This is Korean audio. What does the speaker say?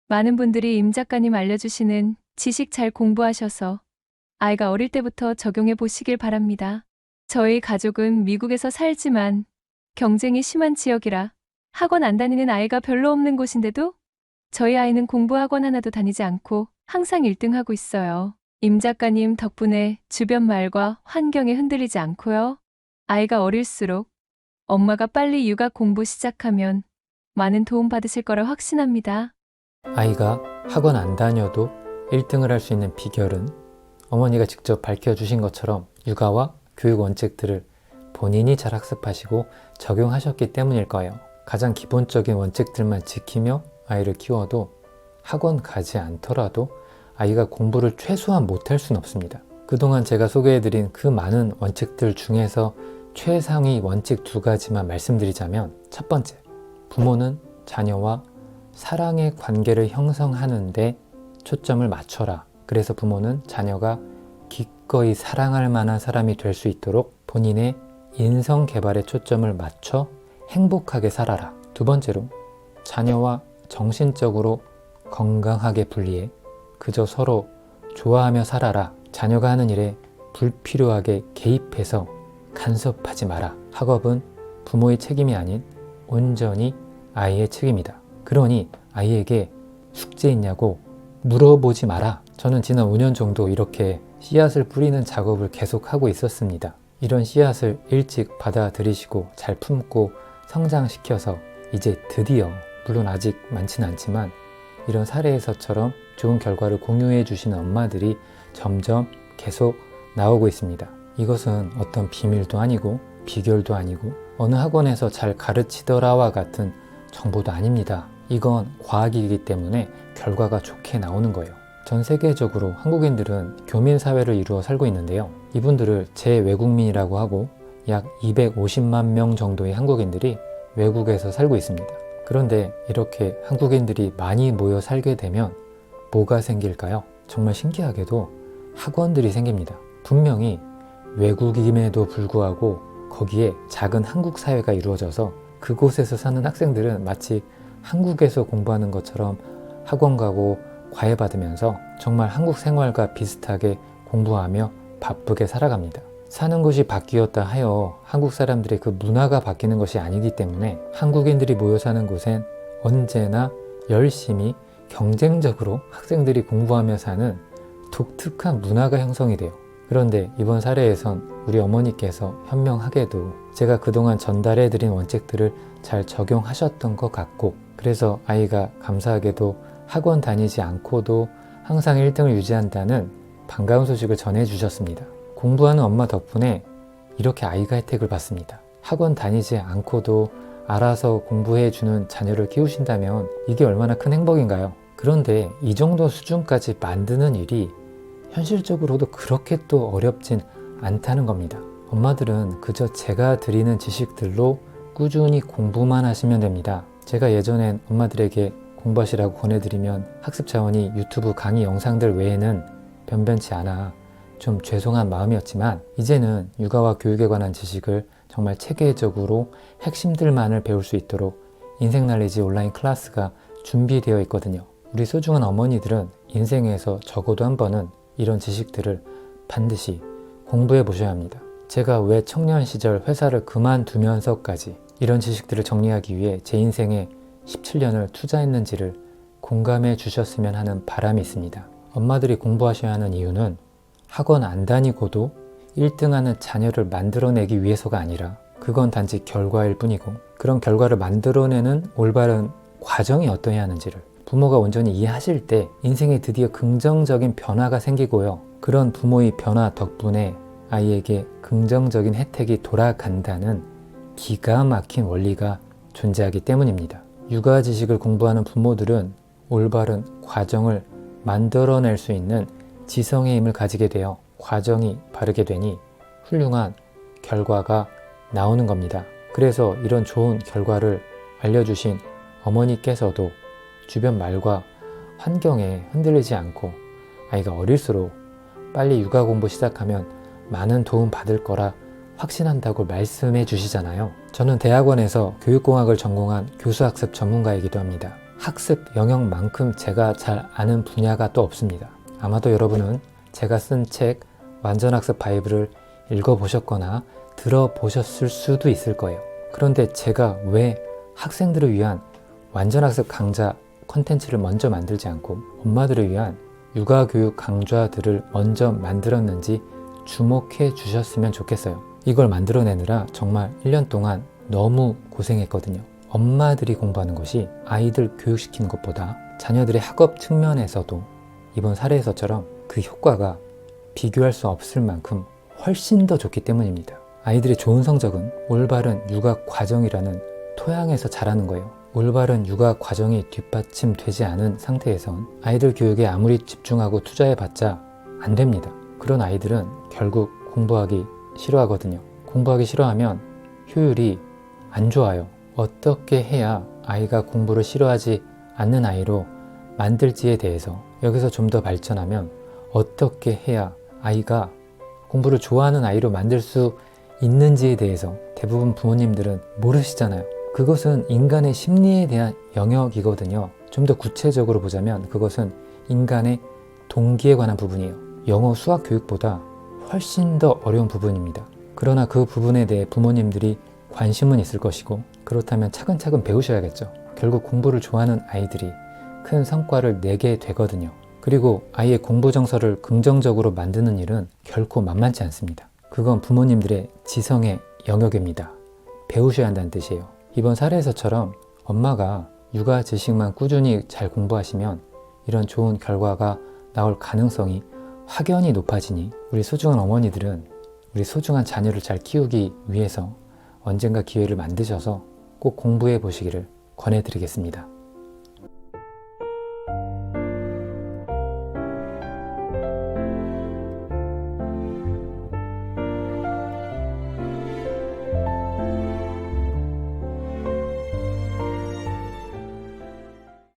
많은 분들이 임 작가님 알려주시는 지식 잘 공부하셔서 아이가 어릴 때부터 적용해 보시길 바랍니다. 저희 가족은 미국에서 살지만 경쟁이 심한 지역이라 학원 안 다니는 아이가 별로 없는 곳인데도 저희 아이는 공부 학원 하나도 다니지 않고 항상 1등하고 있어요. 임 작가님 덕분에 주변 말과 환경에 흔들리지 않고요. 아이가 어릴수록 엄마가 빨리 육아 공부 시작하면 많은 도움 받으실 거라 확신합니다. 아이가 학원 안 다녀도 1등을 할 수 있는 비결은 어머니가 직접 밝혀주신 것처럼 육아와 교육 원칙들을 본인이 잘 학습하시고 적용하셨기 때문일 거예요. 가장 기본적인 원칙들만 지키며 아이를 키워도 학원 가지 않더라도 아이가 공부를 최소한 못할 수는 없습니다. 그동안 제가 소개해드린 그 많은 원칙들 중에서 최상위 원칙 2가지만 말씀드리자면, 첫 번째, 부모는 자녀와 사랑의 관계를 형성하는데 초점을 맞춰라. 그래서 부모는 자녀가 기꺼이 사랑할 만한 사람이 될 수 있도록 본인의 인성 개발에 초점을 맞춰 행복하게 살아라. 두 번째로, 자녀와 정신적으로 건강하게 분리해 그저 서로 좋아하며 살아라. 자녀가 하는 일에 불필요하게 개입해서 간섭하지 마라. 학업은 부모의 책임이 아닌 온전히 아이의 책임이다. 그러니 아이에게 숙제 있냐고 물어보지 마라. 저는 지난 5년 정도 이렇게 씨앗을 뿌리는 작업을 계속하고 있었습니다. 이런 씨앗을 일찍 받아들이시고 잘 품고 성장시켜서 이제 드디어, 물론 아직 많지는 않지만 이런 사례에서처럼 좋은 결과를 공유해 주시는 엄마들이 점점 계속 나오고 있습니다. 이것은 어떤 비밀도 아니고 비결도 아니고 어느 학원에서 잘 가르치더라와 같은 정보도 아닙니다. 이건 과학이기 때문에 결과가 좋게 나오는 거예요. 전 세계적으로 한국인들은 교민 사회를 이루어 살고 있는데요. 이분들을 재외국민이라고 하고 약 250만 명 정도의 한국인들이 외국에서 살고 있습니다. 그런데 이렇게 한국인들이 많이 모여 살게 되면 뭐가 생길까요? 정말 신기하게도 학원들이 생깁니다. 분명히 외국임에도 불구하고 거기에 작은 한국 사회가 이루어져서 그곳에서 사는 학생들은 마치 한국에서 공부하는 것처럼 학원 가고 과외 받으면서 정말 한국 생활과 비슷하게 공부하며 바쁘게 살아갑니다. 사는 곳이 바뀌었다 하여 한국 사람들의 그 문화가 바뀌는 것이 아니기 때문에 한국인들이 모여 사는 곳엔 언제나 열심히 경쟁적으로 학생들이 공부하며 사는 독특한 문화가 형성이 돼요. 그런데 이번 사례에선 우리 어머니께서 현명하게도 제가 그동안 전달해드린 원칙들을 잘 적용하셨던 것 같고, 그래서 아이가 감사하게도 학원 다니지 않고도 항상 1등을 유지한다는 반가운 소식을 전해주셨습니다. 공부하는 엄마 덕분에 이렇게 아이가 혜택을 받습니다. 학원 다니지 않고도 알아서 공부해주는 자녀를 키우신다면 이게 얼마나 큰 행복인가요? 그런데 이 정도 수준까지 만드는 일이 현실적으로도 그렇게 또 어렵진 않다는 겁니다. 엄마들은 그저 제가 드리는 지식들로 꾸준히 공부만 하시면 됩니다. 제가 예전엔 엄마들에게 공부하시라고 권해드리면 학습 차원이 유튜브 강의 영상들 외에는 변변치 않아 좀 죄송한 마음이었지만, 이제는 육아와 교육에 관한 지식을 정말 체계적으로 핵심들만을 배울 수 있도록 인생날리지 온라인 클래스가 준비되어 있거든요. 우리 소중한 어머니들은 인생에서 적어도 한 번은 이런 지식들을 반드시 공부해 보셔야 합니다. 제가 왜 청년 시절 회사를 그만두면서까지 이런 지식들을 정리하기 위해 제 인생에 17년을 투자했는지를 공감해 주셨으면 하는 바람이 있습니다. 엄마들이 공부하셔야 하는 이유는 학원 안 다니고도 1등하는 자녀를 만들어내기 위해서가 아니라 그건 단지 결과일 뿐이고, 그런 결과를 만들어내는 올바른 과정이 어떠해야 하는지를 부모가 온전히 이해하실 때 인생에 드디어 긍정적인 변화가 생기고요. 그런 부모의 변화 덕분에 아이에게 긍정적인 혜택이 돌아간다는 기가 막힌 원리가 존재하기 때문입니다. 육아 지식을 공부하는 부모들은 올바른 과정을 만들어낼 수 있는 지성의 힘을 가지게 되어 과정이 바르게 되니 훌륭한 결과가 나오는 겁니다. 그래서 이런 좋은 결과를 알려주신 어머니께서도 주변 말과 환경에 흔들리지 않고 아이가 어릴수록 빨리 육아 공부 시작하면 많은 도움 받을 거라 확신한다고 말씀해 주시잖아요. 저는 대학원에서 교육공학을 전공한 교수학습 전문가이기도 합니다. 학습 영역만큼 제가 잘 아는 분야가 또 없습니다. 아마도 여러분은 제가 쓴 책 완전학습 바이블을 읽어보셨거나 들어보셨을 수도 있을 거예요. 그런데 제가 왜 학생들을 위한 완전학습 강좌 컨텐츠를 먼저 만들지 않고 엄마들을 위한 육아교육 강좌들을 먼저 만들었는지 주목해 주셨으면 좋겠어요. 이걸 만들어내느라 정말 1년 동안 너무 고생했거든요. 엄마들이 공부하는 것이 아이들 교육시키는 것보다 자녀들의 학업 측면에서도 이번 사례에서처럼 그 효과가 비교할 수 없을 만큼 훨씬 더 좋기 때문입니다. 아이들의 좋은 성적은 올바른 육아 과정이라는 토양에서 자라는 거예요. 올바른 육아 과정이 뒷받침되지 않은 상태에선 아이들 교육에 아무리 집중하고 투자해봤자 안 됩니다. 그런 아이들은 결국 공부하기 싫어하거든요. 공부하기 싫어하면 효율이 안 좋아요. 어떻게 해야 아이가 공부를 싫어하지 않는 아이로 만들지에 대해서 여기서 좀 더 발전하면 어떻게 해야 아이가 공부를 좋아하는 아이로 만들 수 있는지에 대해서 대부분 부모님들은 모르시잖아요. 그것은 인간의 심리에 대한 영역이거든요. 좀 더 구체적으로 보자면 그것은 인간의 동기에 관한 부분이에요. 영어, 수학 교육보다 훨씬 더 어려운 부분입니다. 그러나 그 부분에 대해 부모님들이 관심은 있을 것이고 그렇다면 차근차근 배우셔야겠죠. 결국 공부를 좋아하는 아이들이 큰 성과를 내게 되거든요. 그리고 아이의 공부 정서를 긍정적으로 만드는 일은 결코 만만치 않습니다. 그건 부모님들의 지성의 영역입니다. 배우셔야 한다는 뜻이에요. 이번 사례에서처럼 엄마가 육아 지식만 꾸준히 잘 공부하시면 이런 좋은 결과가 나올 가능성이 확연히 높아지니 우리 소중한 어머니들은 우리 소중한 자녀를 잘 키우기 위해서 언젠가 기회를 만드셔서 꼭 공부해 보시기를 권해드리겠습니다.